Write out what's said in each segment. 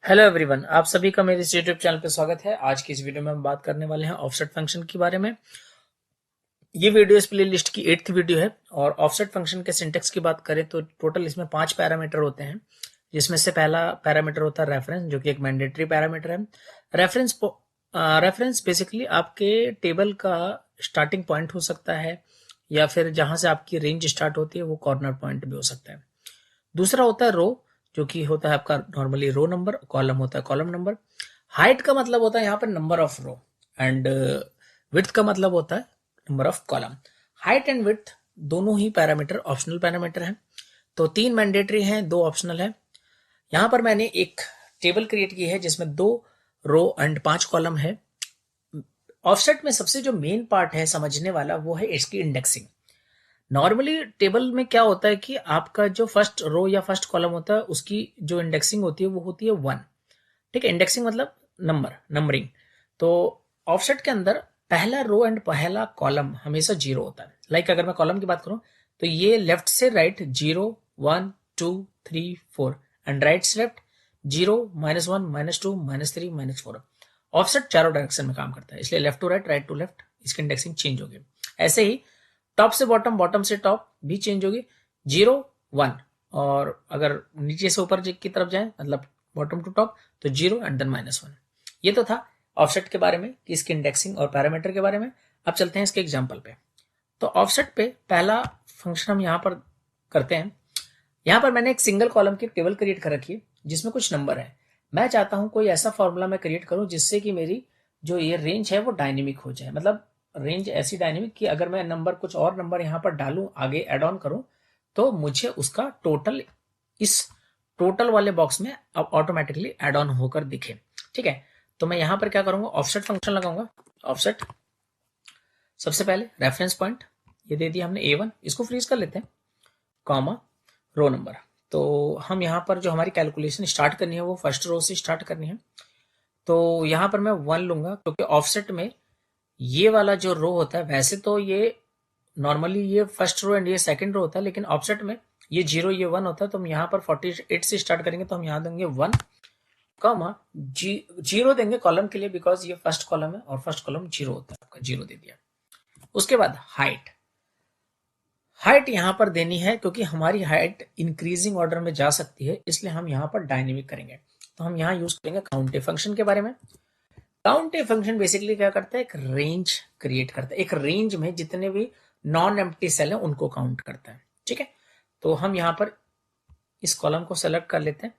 Hello everyone, आप सभी का मेरे इस यूट्यूब चैनल पे स्वागत है। आज की इस वीडियो में हम बात करने वाले हैं ऑफसेट फंक्शन के बारे में। ये वीडियो इस प्लेलिस्ट की 8th वीडियो है और ऑफसेट फंक्शन के सिंटेक्स की बात करें तो टोटल इसमें 5 पैरामीटर होते हैं, जिसमें से पहला पैरामीटर होता है रेफरेंस, जो कि एक मैंडेटरी पैरामीटर है। रेफरेंस बेसिकली आपके टेबल का स्टार्टिंग पॉइंट हो सकता है या फिर जहां से आपकी रेंज स्टार्ट होती है वो कॉर्नर पॉइंट भी हो सकता है। दूसरा होता है रो, जो कि होता है आपका नॉर्मली रो नंबर। कॉलम होता है कॉलम नंबर। हाइट का मतलब होता है यहाँ पर number of row and width का मतलब होता है number of column. Height and width दोनों ही पैरामीटर ऑप्शनल पैरामीटर हैं, तो 3 मैंडेटरी हैं, 2 ऑप्शनल है। यहाँ पर मैंने एक टेबल क्रिएट की है जिसमें 2 रो एंड 5 कॉलम है। ऑफसेट में सबसे जो मेन पार्ट है समझने वाला वो है इसकी इंडेक्सिंग। नॉर्मली टेबल में क्या होता है कि आपका जो फर्स्ट रो या फर्स्ट कॉलम होता है उसकी जो इंडेक्सिंग होती है वो होती है 1। ठीक है, इंडेक्सिंग मतलब नंबरिंग। तो ऑफसेट के अंदर पहला रो एंड पहला कॉलम हमेशा 0 होता है। लाइक अगर मैं कॉलम की बात करूं तो ये लेफ्ट से राइट 0 1 2 3 4 एंड राइट से लेफ्ट 0 -1 -2 -3 -4। ऑफसेट चारों डायरेक्शन में काम करता है, इसलिए left to right to left इसकी इंडेक्सिंग चेंज होगी। ऐसे ही टॉप से बॉटम, बॉटम से टॉप भी चेंज होगी। 0 1, और अगर नीचे से ऊपर की तरफ जाए मतलब बॉटम टू टॉप तो 0 एंड देन -1। ये तो था ऑफसेट के बारे में कि इसकी इंडेक्सिंग और पैरामीटर के बारे में। अब चलते हैं इसके एग्जांपल पे। तो ऑफसेट पे पहला फंक्शन हम यहाँ पर करते हैं। यहाँ पर मैंने एक सिंगल कॉलम की टेबल क्रिएट कर रखी है जिसमें कुछ नंबर है। मैं चाहता हूं कोई ऐसा फॉर्मूला मैं क्रिएट करूं जिससे कि मेरी जो ये रेंज है वो डायनेमिक हो जाए। मतलब रेंज ऐसी डायनेमिक कि अगर मैं नंबर कुछ और नंबर यहाँ पर डालूं, आगे एड ऑन करूं, तो मुझे उसका टोटल इस टोटल वाले बॉक्स में अब ऑटोमेटिकली एड ऑन होकर दिखे। ठीक है, तो मैं यहाँ पर क्या करूंगा, ऑफसेट फंक्शन लगाऊंगा। ऑफसेट सबसे पहले रेफरेंस पॉइंट ये दे दिया हमने A1, इसको फ्रीज कर लेते हैं, कॉमा रो नंबर। तो हम यहाँ पर जो हमारी कैलकुलेशन स्टार्ट करनी है वो फर्स्ट रो से स्टार्ट करनी है। तो यहाँ पर मैं 1 लूंगा क्योंकि ऑफसेट में ये वाला जो रो होता है, वैसे तो ये नॉर्मली ये फर्स्ट रो एंड ये सेकंड रो होता है, लेकिन ऑफसेट में ये 0 ये 1 होता है। तो हम यहाँ पर 48 से स्टार्ट करेंगे तो हम यहाँ देंगे 1, कॉमा 0 देंगे कॉलम के लिए बिकॉज ये फर्स्ट कॉलम है और फर्स्ट कॉलम 0 होता है, आपका 0 दे दिया। उसके बाद हाइट यहाँ पर देनी है क्योंकि हमारी हाइट इंक्रीजिंग ऑर्डर में जा सकती है, इसलिए हम यहाँ पर डायनेमिक करेंगे। तो हम यहाँ यूज करेंगे काउंट फंक्शन के बारे में। काउंट फंक्शन बेसिकली क्या करता है, एक रेंज क्रिएट करता है। एक रेंज में जितने भी नॉन एम्प्टी सेल है उनको काउंट करता है। ठीक है, तो हम यहाँ पर इस कॉलम को सेलेक्ट कर लेते हैं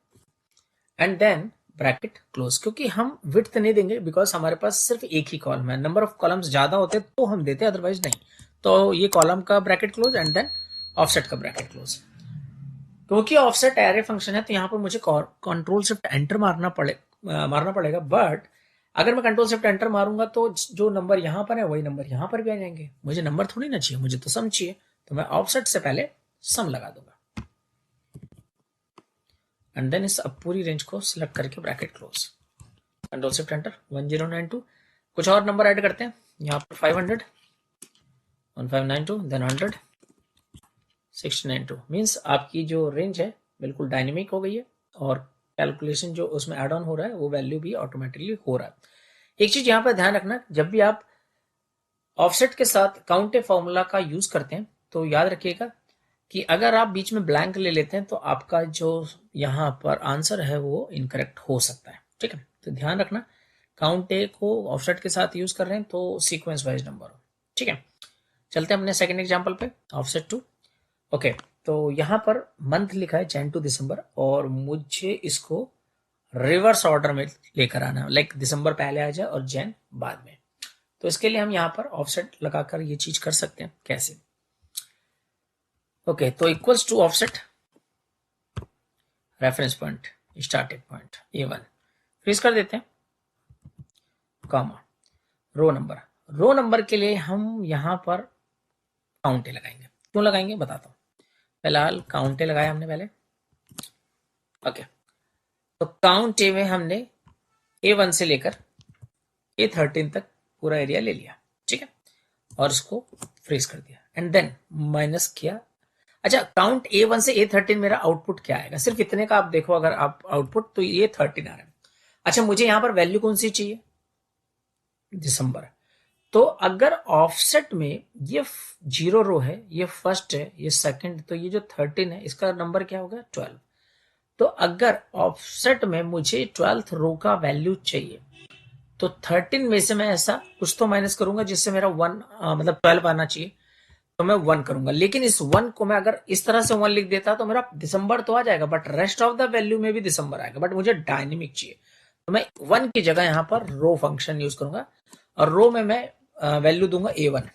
एंड देन ब्रैकेट क्लोज, क्योंकि हम विड्थ नहीं देंगे बिकॉज हमारे पास सिर्फ एक ही कॉलम है। नंबर ऑफ कॉलम्स ज्यादा होते तो हम देते, अदरवाइज नहीं। तो ये कॉलम का bracket close and then offset का ब्रैकेट क्लोज। क्योंकि ऑफसेट एरे फंक्शन है तो यहाँ पर मुझे कंट्रोल शिफ्ट एंटर मारना पड़ेगा। बट अगर मैं कंट्रोल शिफ्ट एंटर मारूंगा तो जो नंबर यहाँ पर है वही नंबर यहाँ पर भी आ जाएंगे। मुझे नंबर थोड़ी ना चाहिए, मुझे तो सम चाहिए। तो मैं ऑफसेट से पहले सम लगा दूंगा एंड देन इस अब पूरी रेंज को सिलेक्ट करके bracket close, control shift enter. 1092, कुछ और नंबर ऐड करते हैं यहाँ पर 500, 1592, देन 100, 692। मीन्स आपकी जो रेंज है बिल्कुल डायनेमिक हो गई है और कैलकुलेशन जो उसमें एड ऑन हो रहा है वो वैल्यू भी ऑटोमेटिकली हो रहा है। एक चीज यहाँ पर ध्यान रखना, जब भी आप ऑफसेट के साथ काउंट फॉर्मूला का यूज करते हैं तो याद रखिएगा कि अगर आप बीच में ब्लैंक ले लेते हैं तो आपका जो यहाँ पर आंसर है वो इनकरेक्ट हो सकता है। ठीक है, तो ध्यान रखना काउंट को ऑफसेट के साथ यूज कर रहे हैं तो सीक्वेंस वाइज नंबर हो। ठीक है, चलते हैं अपने सेकंड एग्जांपल पे, ऑफसेट 2। ओके, तो यहाँ पर मंथ लिखा है जैन टू दिसंबर और मुझे इसको रिवर्स ऑर्डर में लेकर आना है, लाइक दिसंबर पहले आ जाए और जैन बाद में। तो इसके लिए हम यहाँ पर ऑफसेट लगाकर ये चीज कर सकते हैं। कैसे? ओके, तो equals to offset reference point starting point A1 freeze कर देते हैं, कॉमा रो नंबर के लिए हम यहाँ पर काउंटे लगाएंगे। क्यों लगाएंगे बताता हूँ। फिलहाल काउंटे लगाया हमने पहले। ओके, तो काउंट ए में हमने A1 से लेकर A13 तक पूरा एरिया ले लिया। ठीक है, और इसको फ्रीज कर दिया एंड देन माइनस किया। अच्छा, काउंट A1 से A13 मेरा आउटपुट क्या आएगा, सिर्फ इतने का आप देखो। अगर आप आउटपुट तो ये 13 आ रहा है। अच्छा, मुझे यहाँ पर वैल्यू कौन सी चाहिए? दिसंबर। तो अगर ऑफसेट में ये 0 रो है, ये फर्स्ट है, ये सेकंड, तो ये जो 13 है इसका नंबर क्या होगा? 12। तो अगर ऑफसेट में मुझे 12th रो का वैल्यू चाहिए तो 13 में से मैं ऐसा कुछ तो माइनस करूंगा जिससे मेरा 1 मतलब 12 आना चाहिए, तो मैं 1 करूंगा। लेकिन इस 1 को मैं अगर इस तरह से 1 लिख देता तो मेरा दिसंबर तो आ जाएगा, but rest of the value में भी दिसंबर आएगा, बट मुझे डायनेमिक चाहिए। तो मैं 1 की जगह यहां पर रो फंक्शन यूज करूंगा और रो में मैं वैल्यू दूंगा A1।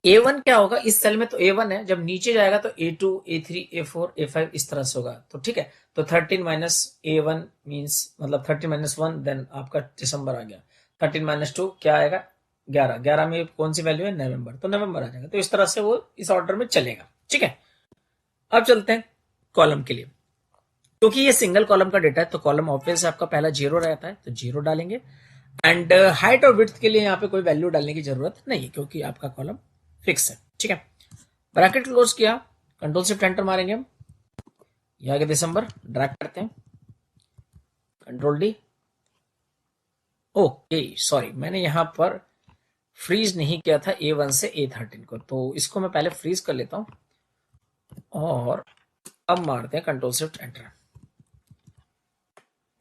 A1 क्या होगा इस सेल में? तो A1 है, जब नीचे जाएगा तो A2, A3, A4, A5 इस तरह से होगा। तो ठीक है, तो 13 माइनस A1 मीन्स मतलब 13 माइनस 1, देन आपका दिसंबर आ गया। 13 माइनस 2 क्या आएगा? 11। 11 में कौन सी वैल्यू है? नवंबर, तो नवंबर आ जाएगा। तो इस तरह से वो इस ऑर्डर में चलेगा। ठीक है, अब चलते हैं कॉलम के लिए। क्योंकि ये सिंगल कॉलम का डेटा है तो कॉलम ऑब्वियस आपका पहला 0 रहता है, तो 0 डालेंगे। एंड हाइट और विड्थ के लिए यहाँ पे कोई वैल्यू डालने की जरूरत नहीं है क्योंकि आपका कॉलम फिक्स है। ठीक है, ब्रैकेट क्लोज किया, कंट्रोल शिफ्ट एंटर मारेंगे हम, ये आगे दिसंबर, ड्रैग करते हैं, कंट्रोल डी। ओके सॉरी, मैंने यहां पर फ्रीज नहीं किया था A1 से A13 को, तो इसको मैं पहले फ्रीज कर लेता हूं और अब मारते हैं कंट्रोल शिफ्ट एंटर।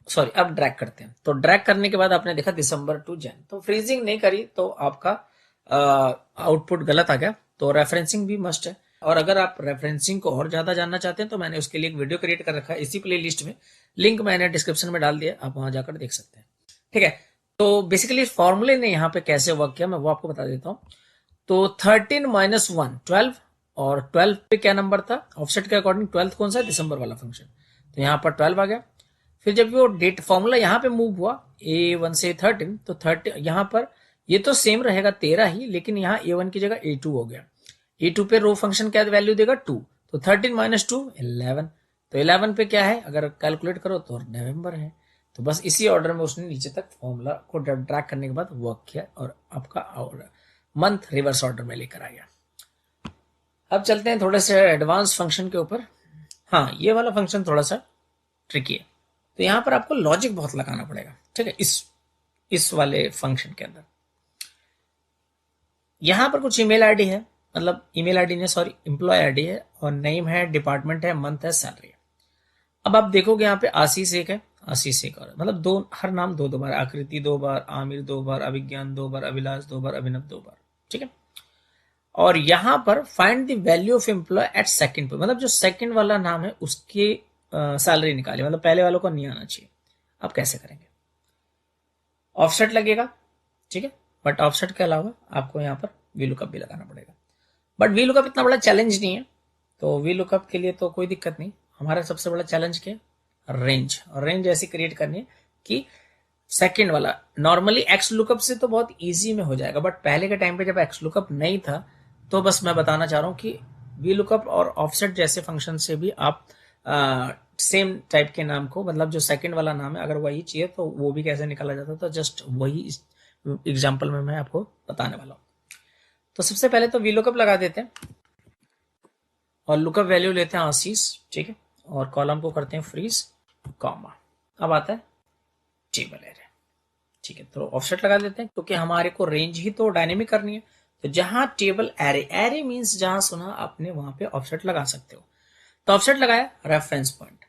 सॉरी, अब ड्रैग करते हैं। तो ड्रैग करने के बाद आपने देखा दिसंबर टू जैन, तो फ्रीजिंग नहीं करी तो आपका आउटपुट गलत आ गया। तो रेफरेंसिंग भी मस्ट है, और अगर आप रेफरेंसिंग को और ज्यादा जानना चाहते हैं तो मैंने उसके लिए एक वीडियो क्रिएट कर रखा है इसी प्ले लिस्ट में, लिंक मैंने डिस्क्रिप्शन में डाल दिया, आप वहां जाकर देख सकते हैं। ठीक है, तो बेसिकली फॉर्मूले ने यहाँ पे कैसे वर्क किया मैं वो आपको बता देता हूँ। तो 13 माइनस 1 12, और 12 पे क्या नंबर था ऑफसेट के अकॉर्डिंग? 12 कौन सा है? दिसंबर वाला फंक्शन, तो यहाँ पर 12 आ गया। फिर जब वो डेट फॉर्मूला यहाँ पे मूव हुआ A1 से 13, तो 30 यहाँ पर ये तो सेम रहेगा 13 ही, लेकिन यहाँ A1 की जगह A2 हो गया। A2 पे रो फंक्शन क्या वैल्यू देगा? 2, तो 13 माइनस 2 11, तो 11 पे क्या है अगर कैलकुलेट करो तो नवंबर है। तो बस इसी ऑर्डर में उसने नीचे तक फॉर्मूला को ड्रैग करने के बाद वर्क किया और आपका मंथ रिवर्स ऑर्डर में लेकर आ गया। अब चलते हैं थोड़े से एडवांस फंक्शन के ऊपर। हाँ, ये वाला फंक्शन थोड़ा सा ट्रिकी है, तो यहां पर आपको लॉजिक बहुत लगाना पड़ेगा। ठीक है, इस वाले फंक्शन के अंदर यहां पर कुछ ईमेल आईडी है, मतलब ईमेल आईडी ने सॉरी एम्प्लॉय आईडी है, और नेम है, डिपार्टमेंट है, मंथ है, सैलरी है। अब आप देखोगे यहाँ पे आशीष एक है, आशीष एक और, मतलब दो, हर नाम दो दो बार, आकृति 2 बार, आमिर 2 बार, अभिज्ञान 2 बार, अभिलाष 2 बार, अभिनव 2 बार। ठीक है, और यहां पर find the value of employ at second पे, मतलब जो सेकंड वाला नाम है उसकी सैलरी निकाली, मतलब पहले वालों को नहीं आना चाहिए। अब कैसे करेंगे? ऑफसेट लगेगा, ठीक है, बट ऑफसेट के अलावा आपको यहाँ पर वी लुकअप भी लगाना पड़ेगा। बट वी लुकअप इतना बड़ा चैलेंज नहीं है, तो वी लुकअप के लिए तो कोई दिक्कत नहीं। हमारा सबसे बड़ा चैलेंज क्या है? रेंज, और रेंज ऐसी क्रिएट करनी है कि सेकंड वाला, नॉर्मली एक्स लुकअप से तो बहुत इजी में हो जाएगा, बट पहले के टाइम पे जब एक्स लुकअप नहीं था तो बस मैं बताना चाह रहा हूँ कि वी लुकअप और ऑफसेट जैसे फंक्शन से भी आप सेम टाइप के नाम को, मतलब जो सेकंड वाला नाम है अगर वही चाहिए तो वो भी कैसे निकाला जाता है, तो जस्ट वही एग्जाम्पल में मैं आपको बताने वाला हूँ। तो सबसे पहले तो वी लुकअप लगा देते हैं और लुकअप वैल्यू लेते हैं आशीष, ठीक है, और कॉलम को करते हैं फ्रीज, कॉमा। अब आता है टेबल एरे, ठीक है, तो ऑफसेट लगा देते हैं क्योंकि हमारे को रेंज ही तो डायनेमिक करनी है। तो जहां टेबल एरे, एरे मींस जहां सुना आपने वहां पे ऑफसेट लगा सकते हो। तो ऑफसेट लगाया, रेफरेंस पॉइंट।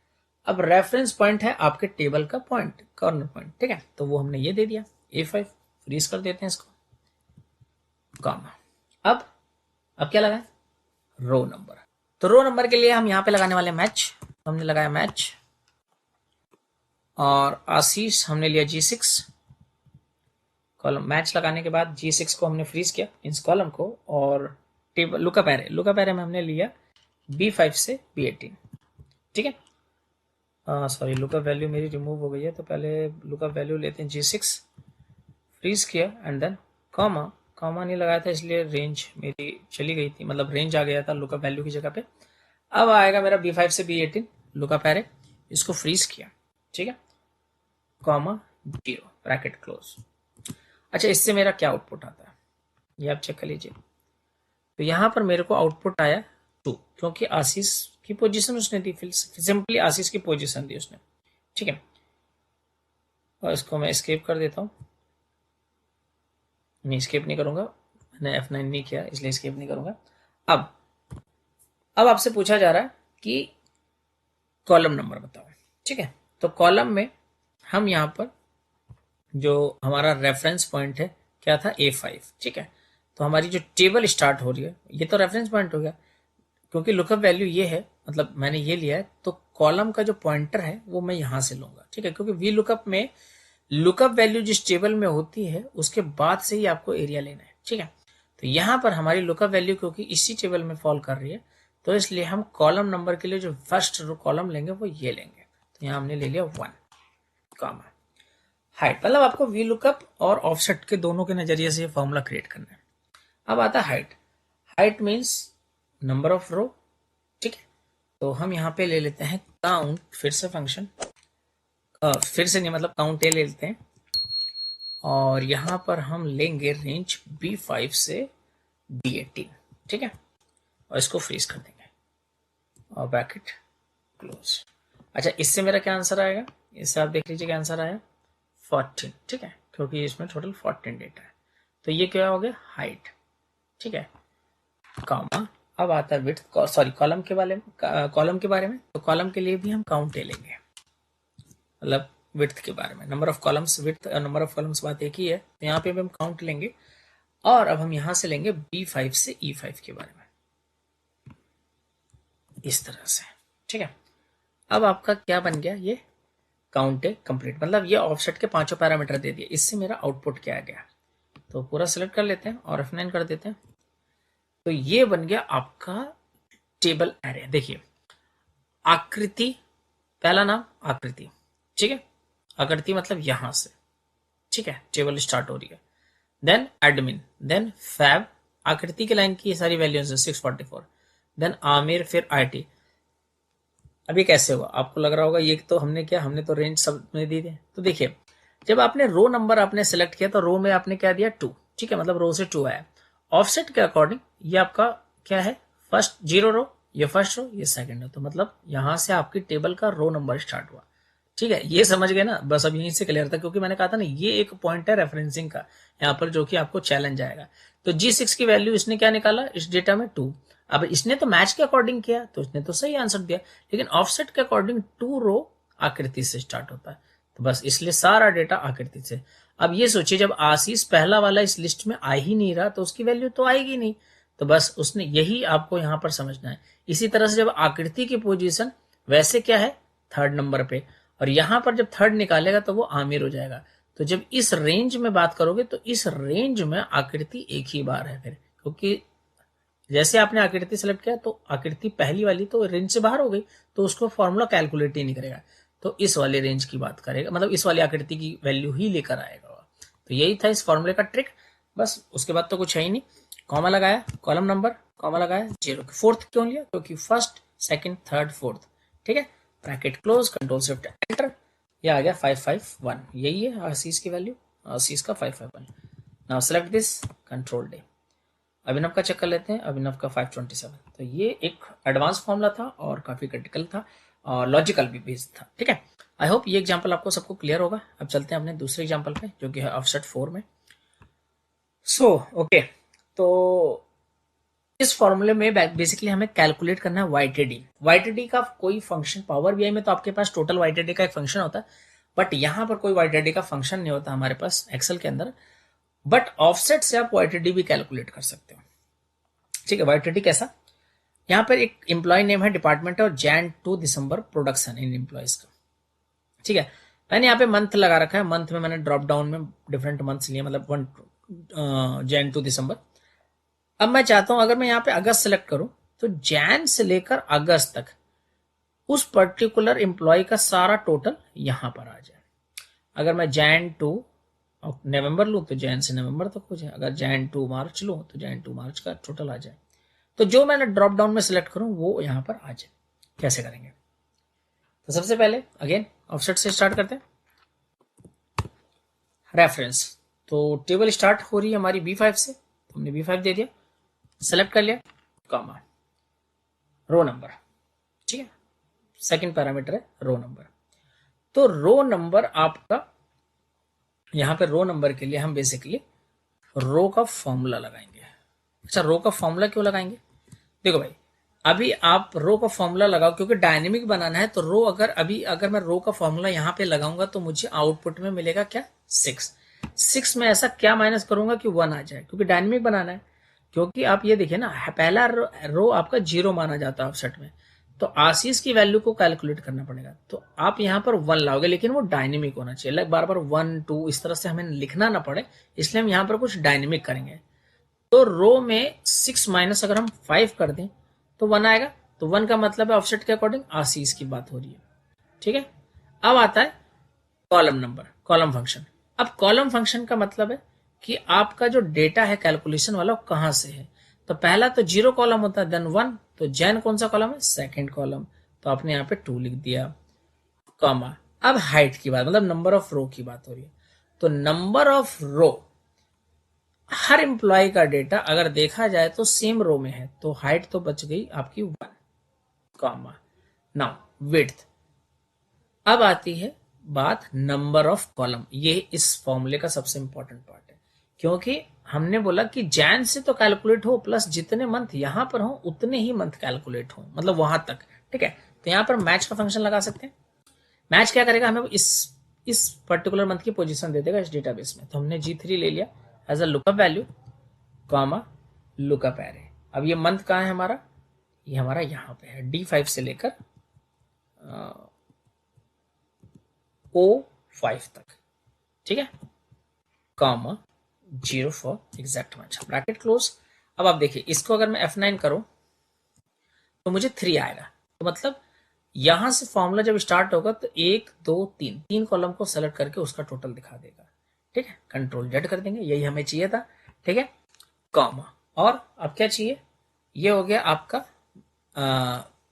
अब रेफरेंस पॉइंट है आपके टेबल का पॉइंट, कॉर्नर पॉइंट, ठीक है, तो वो हमने ये दे दिया A5, फ्रीज कर देते हैं इसको, कॉमा। अब क्या लगाए? Row number. तो रो नंबर के लिए हम यहां पे लगाने वाले मैच, हमने लगाया मैच, और आशीष हमने लिया G6, कॉलम मैच लगाने के बाद G6 को हमने फ्रीज किया इस कॉलम को, और टेबल लुकअप एरे में हमने लिया B5 से B18, ठीक है। सॉरी, लुकअप वैल्यू मेरी रिमूव हो गई है, तो पहले लुकअप वैल्यू लेते हैं G6, फ्रीज किया एंड देन कॉमा नहीं लगाया था इसलिए रेंज मेरी चली गई थी, मतलब रेंज आ गया था लुकअप वैल्यू की जगह पे। अब आएगा मेरा B5 से B18 लुकअप एरे, इसको फ्रीज किया, ठीक है, कॉमा 0, ब्रैकेट क्लोज। अच्छा, इससे मेरा क्या आउटपुट आता है ये आप चेक कर लीजिए। तो यहां पर मेरे को आउटपुट आया 2, क्योंकि आशीष की पोजीशन उसने दी, सिंपली आशीष की पोजीशन दी उसने, ठीक है। और इसको मैं एस्केप कर देता हूँ। नहीं, एस्केप नहीं करूंगा, मैंने F9 नहीं किया इसलिए एस्केप नहीं करूंगा। अब आपसे पूछा जा रहा है कि कॉलम नंबर बताओ। ठीक है, तो कॉलम में हम यहाँ पर जो हमारा रेफरेंस पॉइंट है क्या था, A5। ठीक है, तो हमारी जो टेबल स्टार्ट हो रही है ये तो रेफरेंस पॉइंट हो गया, क्योंकि लुकअप वैल्यू ये है, मतलब मैंने ये लिया है, तो कॉलम का जो पॉइंटर है वो मैं यहां से लूंगा। ठीक है, क्योंकि वी लुकअप में लुकअप वैल्यू जिस टेबल में होती है उसके बाद से ही आपको एरिया लेना है। ठीक है, तो यहां पर हमारी लुकअप वैल्यू क्योंकि इसी टेबल में फॉल कर रही है, तो इसलिए हम कॉलम नंबर के लिए जो फर्स्ट कॉलम लेंगे वो ये लेंगे। तो यहां हमने ले लिया 1 कॉमा हाइट, मतलब आपको वी लुकअप और ऑफसेट के दोनों के नजरिए से ये फॉर्मूला क्रिएट करना है। अब आता है height. Height means number of row. ठीक है, तो हम यहाँ पे ले लेते हैं काउंट, फिर से फंक्शन, फिर से नहीं मतलब काउंट ए ले लेते हैं, और यहाँ पर हम लेंगे रेंज B5 से B18। ठीक है, और इसको फ्रीज कर देंगे और ब्रैकेट क्लोज। अच्छा, इससे मेरा क्या आंसर आएगा, इससे आप देख लीजिए क्या आंसर आया, 14। ठीक है, क्योंकि इसमें टोटल 14 डेटा है, तो ये क्या हो गया, हाइट। ठीक है, कॉमा। अब आता है विड्थ, सॉरी कॉलम के बारे में, कॉलम के बारे में, तो कॉलम के लिए भी हम काउंट ए लेंगे, मतलब विड्थ के बारे में, नंबर ऑफ कॉलम्स, विड्थ और नंबर ऑफ कॉलम्स बात एक ही है, तो यहाँ पे भी हम काउंट लेंगे। और अब हम यहां से लेंगे B5 से E5 के बारे में, इस तरह से। ठीक है, अब आपका क्या बन गया, ये काउंट ए कंप्लीट, मतलब ये ऑफसेट के पांचों पैरामीटर दे दिए। इससे मेरा आउटपुट क्या आ गया, तो पूरा सिलेक्ट कर लेते हैं और F9 कर देते हैं, तो ये बन गया आपका टेबल एरे। देखिए, आकृति, पहला नाम आकृति। ठीक है, आकृति मतलब यहां से, ठीक है, टेबल स्टार्ट हो रही है। देन एडमिन, देन फैब, आकृति की लाइन की सारी वैल्यूज है 644, देन आमिर, फिर IT। अब ये कैसे हुआ, आपको लग रहा होगा ये तो हमने क्या, हमने तो रेंज सब में दी थी। तो देखिए, जब आपने रो नंबर आपने सेलेक्ट किया तो रो में आपने क्या दिया, 2। ठीक है, मतलब रो से 2 आया। ऑफसेट के अकॉर्डिंग ये आपका क्या है, फर्स्ट 0 रो, ये फर्स्ट रो, ये सेकंड रो, तो मतलब यहां से आपकी टेबल का रो नंबर स्टार्ट हुआ। ठीक है, ये समझ गए ना, बस अब यहीं से क्लियर था, क्योंकि मैंने कहा था ना ये एक पॉइंट है रेफरेंसिंग का यहाँ पर, जो कि आपको चैलेंज आएगा। तो G6 की वैल्यू इसने क्या निकाला इस डेटा में, 2। अब इसने तो मैच के अकॉर्डिंग किया तो इसने तो सही आंसर दिया, लेकिन ऑफसेट के अकॉर्डिंग 2 रो आकृति से स्टार्ट होता है, तो बस इसलिए सारा डेटा आकृति से। अब ये सोचिए, जब आशीष पहला वाला इस लिस्ट में आ ही नहीं रहा तो उसकी वैल्यू तो आएगी नहीं, तो बस उसने यही आपको यहां पर समझना है। इसी तरह से जब आकृति की पोजीशन वैसे क्या है, थर्ड नंबर पे, और यहां पर जब थर्ड निकालेगा तो वो आमिर हो जाएगा। तो जब इस रेंज में बात करोगे तो इस रेंज में आकृति एक ही बार है फिर, क्योंकि जैसे आपने आकृति सेलेक्ट किया तो आकृति पहली वाली तो रेंज से बाहर हो गई, तो उसको फॉर्मूला कैलकुलेट ही नहीं करेगा, तो इस वाले रेंज की बात करेगा, मतलब इस वाली आकृति की वैल्यू ही लेकर आएगा। तो यही था इस फॉर्मूले का ट्रिक, बस उसके बाद तो कुछ है ही नहीं। कॉमा लगाया, कॉलम नंबर, कॉमा लगाया 0, फोर्थ क्यों लिया, क्योंकि फर्स्ट, सेकंड, थर्ड, फोर्थ। ठीक है, bracket close, control shift enter, ये आ गया 551, यही है आशीष की वैल्यू, आशीष का 551। Now select this, control D. Abhinav का चेक कर लेते हैं, अभिनव का 527। तो ये एक एडवांस फॉर्मूला था और काफी क्रिटिकल था और लॉजिकल भी बेस्ड था। ठीक है, आई होप ये एग्जांपल आपको सबको क्लियर होगा। अब चलते हैं अपने दूसरे एग्जांपल पे, जो कि है ऑफसेट 4 में। ओके, तो इस फॉर्मूले में बेसिकली हमें कैलकुलेट करना है YTD। YTD का कोई फंक्शन, पावर BI में तो आपके पास टोटल YTD का एक फंक्शन होता है, बट यहां पर कोई YTD का फंक्शन नहीं होता हमारे पास एक्सेल के अंदर, बट ऑफसेट से आप YTD भी कैलकुलेट कर सकते हो। ठीक है, YTD कैसा, यहाँ पर एक एम्प्लॉय नेम है, डिपार्टमेंट है, और Jan to December production in employees का। ठीक है, मैंने यहाँ पे मंथ लगा रखा है, मंथ में मैंने ड्रॉप डाउन में डिफरेंट मंथ्स लिए, मतलब Jan to December। अब मैं चाहता हूं अगर मैं यहाँ पे अगस्त सेलेक्ट करूं तो जैन से लेकर अगस्त तक उस पर्टिकुलर एम्प्लॉय का सारा टोटल यहां पर आ जाए। अगर मैं Jan to नवंबर लूं तो जैन से नवंबर तक हो जाए, अगर Jan to मार्च लूं तो Jan to मार्च का टोटल आ जाए। तो जो मैंने ड्रॉप डाउन में सिलेक्ट करूं वो यहां पर आ जाए। कैसे करेंगे, तो सबसे पहले अगेन ऑफसेट से स्टार्ट करते हैं। रेफरेंस, तो टेबल स्टार्ट हो रही है हमारी B5 से, तो हमने B5 दे दिया, सेलेक्ट कर लिया, कॉमा, रो नंबर। ठीक है, सेकंड पैरामीटर है रो नंबर। तो रो नंबर आपका यहाँ पे रो नंबर के लिए हम बेसिकली रो का फॉर्मूला लगाएंगे। अच्छा, रो का फॉर्मूला क्यों लगाएंगे? देखो भाई, अभी आप रो का फॉर्मूला लगाओ क्योंकि डायनेमिक बनाना है। तो रो अगर मैं रो का फॉर्मूला यहाँ पे लगाऊंगा तो मुझे आउटपुट में मिलेगा क्या? 6। 6 में ऐसा क्या माइनस करूंगा कि 1 आ जाए, क्योंकि डायनेमिक बनाना है। क्योंकि आप ये देखिए ना, पहला रो आपका 0 माना जाता है ऑफसेट में, तो आशीष की वैल्यू को कैलकुलेट करना पड़ेगा। तो आप यहाँ पर 1 लाओगे, लेकिन वो डायनेमिक होना चाहिए। लाइक बार बार 1 2 इस तरह से हमें लिखना ना पड़े, इसलिए हम यहाँ पर कुछ डायनेमिक करेंगे। तो रो में 6 माइनस अगर हम 5 कर दें तो 1 आएगा। तो 1 का मतलब है ऑफसेट के अकॉर्डिंग आशीष की बात हो रही है। ठीक है, अब आता है कॉलम नंबर, कॉलम फंक्शन। अब कॉलम फंक्शन का मतलब है कि आपका जो डेटा है कैलकुलेशन वाला वो कहां से है। तो पहला तो 0 कॉलम होता है, देन 1। तो जैन कौन सा कॉलम है? Second column. तो आपने यहाँ पे 2 लिख दिया, कॉमा। अब हाइट की बात, मतलब नंबर ऑफ रो की बात हो रही है। तो नंबर ऑफ रो, हर एम्प्लॉय का डेटा अगर देखा जाए तो सेम रो में है, तो हाइट तो बच गई आपकी 1, कॉमा। Now width. अब आती है बात नंबर ऑफ कॉलम। ये इस फॉर्मूले का सबसे इंपॉर्टेंट पार्ट है, क्योंकि हमने बोला कि जैन से तो कैलकुलेट हो, प्लस जितने मंथ यहां पर हो उतने ही मंथ कैलकुलेट हो, मतलब वहां तक। ठीक है, तो यहां पर मैच का फंक्शन लगा सकते हैं। मैच क्या करेगा? हमें इस पर्टिकुलर मंथ की पोजीशन दे देगा इस डेटाबेस में। तो हमने G3 ले लिया as a lookup value, comma, lookup array. अब ये मंथ कहाँ है हमारा? ये हमारा यहाँ पे है, D5 से लेकर O5 तक। ठीक है, comma 0 for exact match, bracket close. अब आप देखिए, इसको अगर मैं F9 करूं तो मुझे 3 आएगा। तो मतलब यहां से फॉर्मूला जब स्टार्ट होगा तो 1 2 3 तीन कॉलम को सेलेक्ट करके उसका टोटल दिखा देगा। ठीक है, कंट्रोल जेड कर देंगे, यही हमें चाहिए था। ठीक है, कॉमा। और अब क्या चाहिए? ये हो गया आपका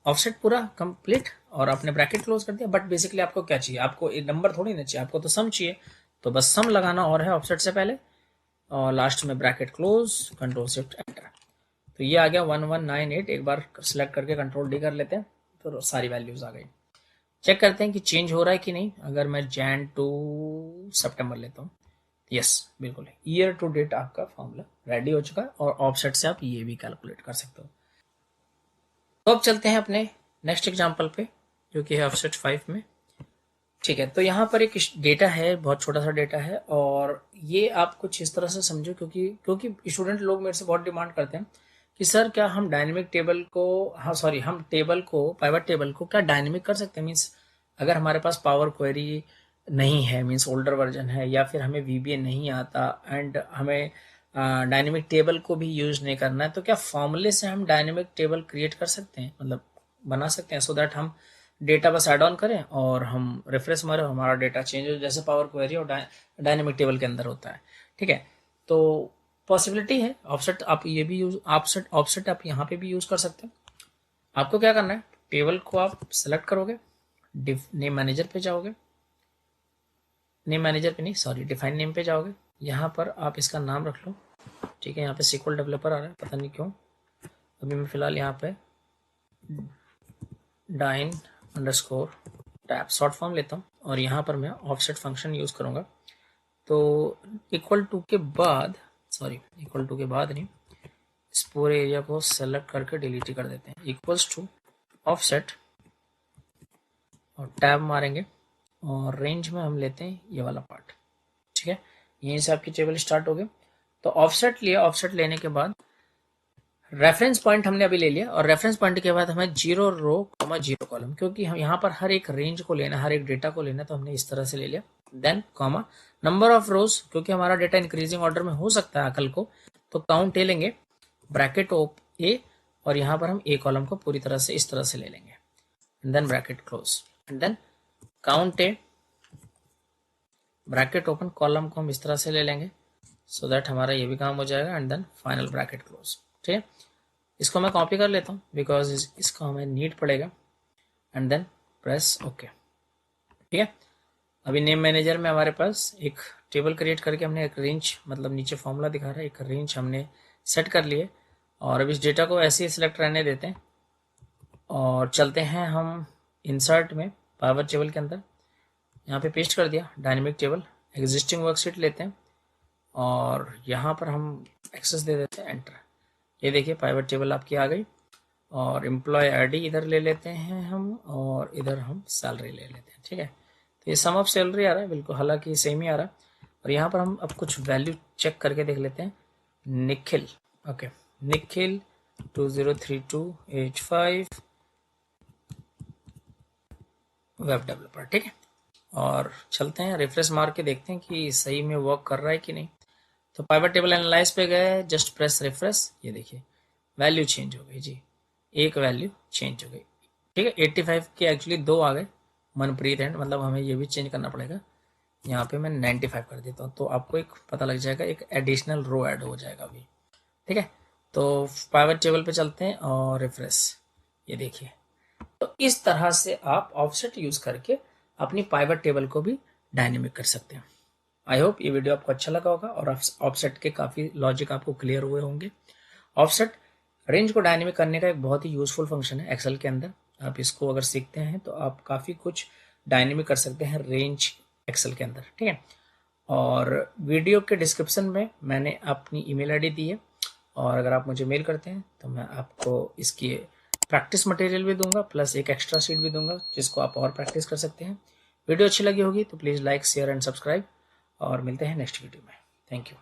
ऑफसेट पूरा कंप्लीट, और आपने ब्रैकेट क्लोज कर दिया। बट बेसिकली आपको क्या चाहिए? आपको एक नंबर थोड़ी ना चाहिए, आपको तो सम चाहिए। तो बस सम लगाना और है ऑफसेट से पहले, और लास्ट में bracket close, control shift enter. तो ये आ गया 1198। एक बार सिलेक्ट करके कंट्रोल डी कर लेते हैं तो सारी वैल्यूज आ गई। चेक करते हैं कि चेंज हो रहा है कि नहीं। अगर मैं जैन टू सितंबर लेता हूँ, यस बिल्कुल ईयर टू डेट आपका फॉर्मूला रेडी हो चुका है, और ऑफसेट से आप ये भी कैलकुलेट कर सकते हो। तो अब चलते हैं अपने नेक्स्ट एग्जांपल पे, जो कि है ऑफसेट 5 में। ठीक है, तो यहाँ पर एक डेटा है, बहुत छोटा सा डेटा है, और ये आप कुछ इस तरह से समझो, क्योंकि स्टूडेंट लोग मेरे से बहुत डिमांड करते हैं कि सर क्या हम डायनेमिक टेबल को, हाँ सॉरी, हम टेबल को, पाइवट टेबल को क्या डायनेमिक कर सकते हैं? मीन्स अगर हमारे पास पावर क्वेरी नहीं है, मीन्स ओल्डर वर्जन है, या फिर हमें VBA नहीं आता एंड हमें डायनेमिक टेबल को भी यूज नहीं करना है, तो क्या फॉर्मूले से हम डायनेमिक टेबल क्रिएट कर सकते हैं, मतलब बना सकते हैं, सो दैट हम डेटा बस ऐड ऑन करें और हम रिफ्रेश मारे और हमारा डेटा चेंज हो, जैसे पावर क्वेरी और डायनेमिक टेबल के अंदर होता है। ठीक है, तो पॉसिबिलिटी है। ऑफसेट आप ये भी यूज, ऑफसेट आप यहाँ पे भी यूज कर सकते हैं। आपको क्या करना है? टेबल को आप सेलेक्ट करोगे, नेम मैनेजर पे जाओगे, नेम मैनेजर पे नहीं सॉरी, डिफाइन नेम पे जाओगे। यहाँ पर आप इसका नाम रख लो। ठीक है, यहाँ पे SQL डेवलपर आ रहा है, पता नहीं क्यों। अभी मैं फिलहाल यहाँ पे dine underscore tab short form लेता हूँ, और यहाँ पर मैं ऑफसेट फंक्शन यूज करूंगा। तो इक्वल टू के बाद, सॉरी इक्वल टू के बाद नहीं, इस पूरे एरिया को सेलेक्ट करके डिलीट कर देते हैं। इक्वल्स टू ऑफसेट और टैब मारेंगे, और रेंज में हम लेते हैं ये वाला पार्ट। ठीक है, यहीं से आपकी टेबल स्टार्ट हो गई। तो ऑफसेट लिया, ऑफसेट लेने के बाद रेफरेंस पॉइंट हमने अभी ले लिया, और रेफरेंस पॉइंट के बाद हमें 0 रो, 0 कॉलम, क्योंकि हम यहाँ पर हर एक रेंज को लेना, हर एक डेटा को लेना, तो हमने इस तरह से ले लिया। Then comma, number of rows, क्योंकि हमारा डेटा इंक्रीजिंग ऑर्डर में हो सकता है कल को, तो काउंट ए लेंगे, ब्रैकेट ए, और यहाँ पर हम ए कॉलम को पूरी तरह से इस तरह से ले लेंगे, and then bracket close, and then count A, bracket open, column को हम इस तरह से ले लेंगे, सो दैट हमारा ये भी काम हो जाएगा, and then final bracket close. ठीक है, इसको मैं कॉपी कर लेता हूँ बिकॉज इसको हमें नीड पड़ेगा, एंड देन प्रेस ओके। ठीक है, अभी नेम मैनेजर में हमारे पास एक टेबल क्रिएट करके हमने एक रेंज, मतलब नीचे फॉर्मूला दिखा रहा है, एक रेंज हमने सेट कर लिए, और अब इस डेटा को ऐसे ही सिलेक्ट रहने देते हैं, और चलते हैं हम इंसर्ट में, पावर टेबल के अंदर, यहाँ पे पेस्ट कर दिया डायनेमिक टेबल, एग्जिस्टिंग वर्कशीट लेते हैं और यहाँ पर हम एक्सेस दे देते हैं, एंटर। ये देखिए पाइवट टेबल आपकी आ गई। और एम्प्लॉय आईडी इधर ले लेते हैं हम, और इधर हम सैलरी ले लेते हैं, ठीक है। तो ये सम ऑफ सैलरी आ रहा है बिल्कुल, हालांकि सेम ही आ रहा है। और यहाँ पर हम अब कुछ वैल्यू चेक करके देख लेते हैं। Nikhil, okay, Nikhil 2032 as 5, web developer, ठीक है। और चलते हैं रिफ्रेश मार के देखते हैं कि सही में वर्क कर रहा है कि नहीं। तो पाइवट टेबल एनालाइज पे गए, जस्ट प्रेस रिफ्रेश, ये देखिए वैल्यू चेंज हो गई जी, एक वैल्यू चेंज हो गई, ठीक है। 85 के एक्चुअली 2 आ गए, मनप्रीत एंड, मतलब हमें ये भी चेंज करना पड़ेगा। यहाँ पे मैं 95 कर देता हूँ, तो आपको एक पता लग जाएगा, एक एडिशनल रो ऐड हो जाएगा अभी, ठीक है। तो पाइवट टेबल पे चलते हैं और रिफ्रेश, ये देखिए। तो इस तरह से आप ऑफसेट यूज करके अपनी पाइवट टेबल को भी डायनेमिक कर सकते हैं। आई होप ये वीडियो आपको अच्छा लगा होगा और ऑफसेट के काफी लॉजिक आपको क्लियर हुए होंगे। ऑफसेट रेंज को डायनेमिक करने का एक बहुत ही यूजफुल फंक्शन है एक्सेल के अंदर। आप इसको अगर सीखते हैं तो आप काफी कुछ डायनेमिक कर सकते हैं रेंज एक्सेल के अंदर, ठीक है। और वीडियो के डिस्क्रिप्शन में मैंने अपनी ईमेल आईडी दी है, और अगर आप मुझे मेल करते हैं तो मैं आपको इसकी प्रैक्टिस मटेरियल भी दूंगा, प्लस एक एक्स्ट्रा शीट भी दूंगा जिसको आप और प्रैक्टिस कर सकते हैं। वीडियो अच्छी लगी होगी तो please like, share and subscribe, और मिलते हैं नेक्स्ट वीडियो में। Thank you.